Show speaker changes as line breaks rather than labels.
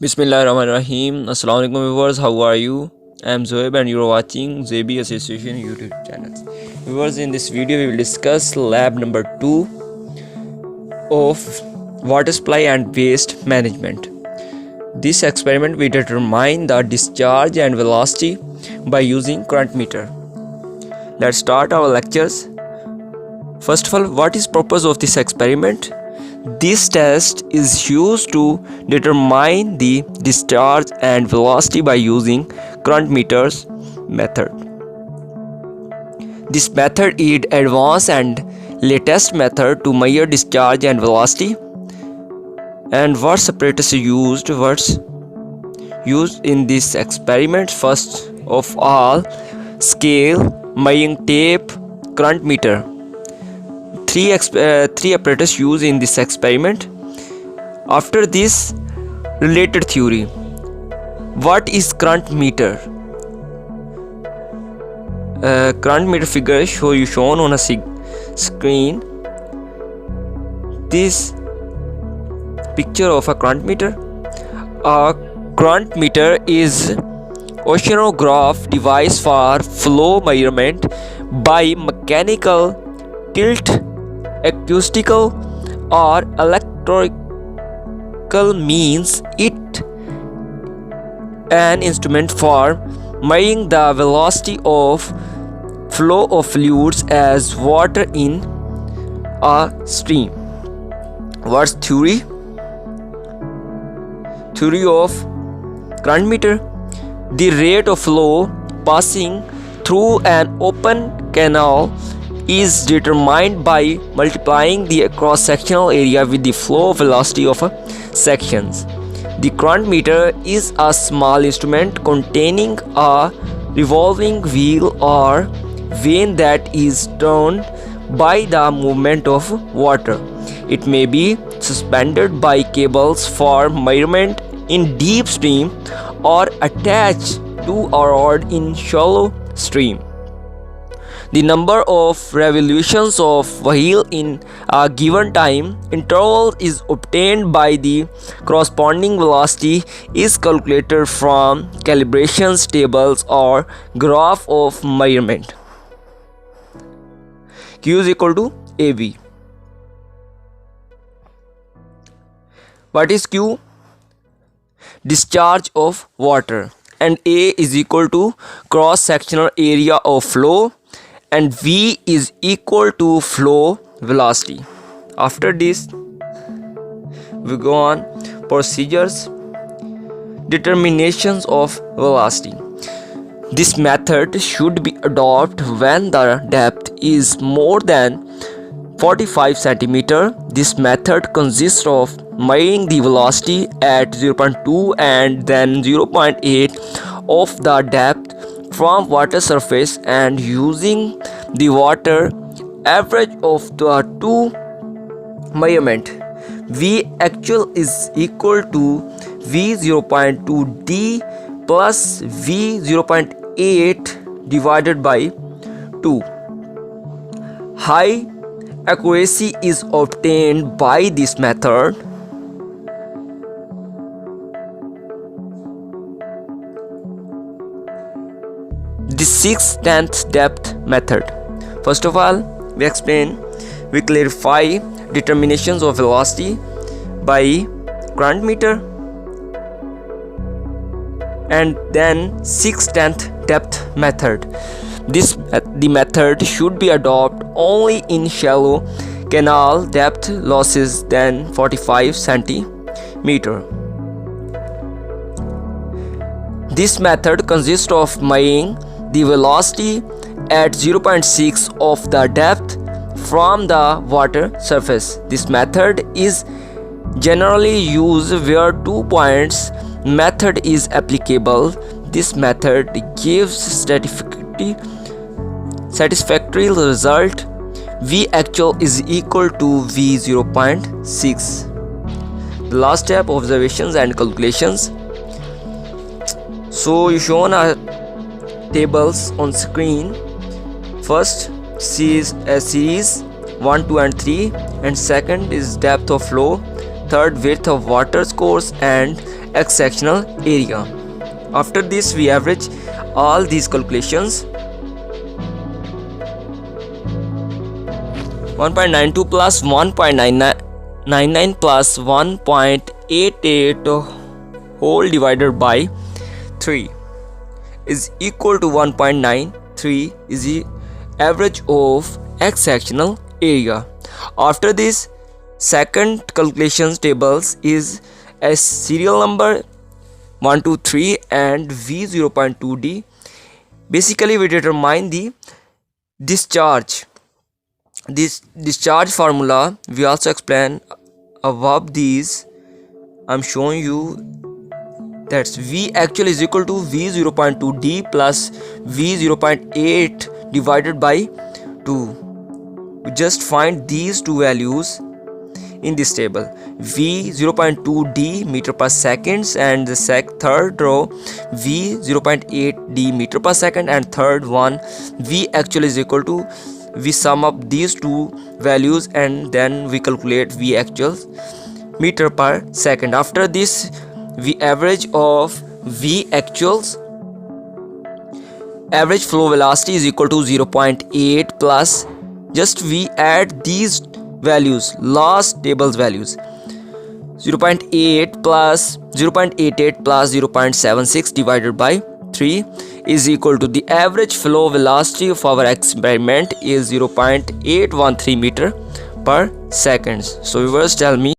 Bismillahirrahmanirrahim. Assalamu alaikum viewers. How are you? I am Zoeb and you are watching Zebi Association YouTube channels. Viewers, in this video we will discuss lab number 2 of water supply and waste management. This experiment we determine the discharge and velocity by using current meter. Let's start our lectures. First of all, what is purpose of this experiment? This test is used to determine the discharge and velocity by using current meters method. This method is advanced and latest method to measure discharge and velocity. And what apparatus used in this experiment? First of all, scale, measuring tape, current meter. Three apparatus used in this experiment. After this, related theory. What is current meter? Current meter figure shown on a screen. This picture of a current meter. A current meter is oceanograph device for flow measurement by mechanical, tilt, acoustical or electrical means. It an instrument for measuring the velocity of flow of fluids as water in a stream. What's theory? Theory of current meter. The rate of flow passing through an open canal is determined by multiplying the cross-sectional area with the flow velocity of sections. The current meter is a small instrument containing a revolving wheel or vane that is turned by the movement of water. It may be suspended by cables for measurement in deep stream or attached to a rod in shallow stream. The number of revolutions of wheel in a given time interval is obtained by the corresponding velocity is calculated from calibrations tables or graph of measurement. Q is equal to AB. What is Q? Discharge of water, and A is equal to cross-sectional area of flow, and V is equal to flow velocity. After this, we go on procedures. Determinations of velocity. This method should be adopted when the depth is more than 45 cm. This method consists of measuring the velocity at 0.2 and then 0.8 of the depth from water surface and using the water average of the two measurement. V actual is equal to V 0.2 D plus V 0.8 divided by 2. High accuracy is obtained by this method. The 6/10 depth method. First of all, we clarify determinations of velocity by current meter, and then 6/10 depth method. The method should be adopted only in shallow canal depth losses than 45 cm. This method consists of measuring the velocity at 0.6 of the depth from the water surface. This method is generally used where 2 points method is applicable. This method gives satisfactory result. V actual is equal to V 0.6. The last step, observations and calculations. So you shown a tables on screen. First series 1, 2 and 3, and second is depth of flow, third width of water course, and x sectional area. After this we average all these calculations. 1.92 plus 1.99 plus 1.88 whole divided by 3 is equal to 1.93 is the average of x sectional area. After this, second calculations tables is a serial number 123 and V0.2D. Basically we determine the discharge. This discharge formula we also explain above these. I'm showing you that's V actual is equal to V0.2D plus V0.8 divided by 2. We just find these two values in this table. V0.2D meter per seconds and the third row V0.8D meter per second, and third one V actual is equal to, we sum up these two values and then we calculate V actual meter per second. After this we average of V actuals. Average flow velocity is equal to 0.8 plus, just we add these values, last table's values, 0.8 plus 0.88 plus 0.76 divided by 3 is equal to, the average flow velocity of our experiment is 0.813 meter per second. So viewers, tell me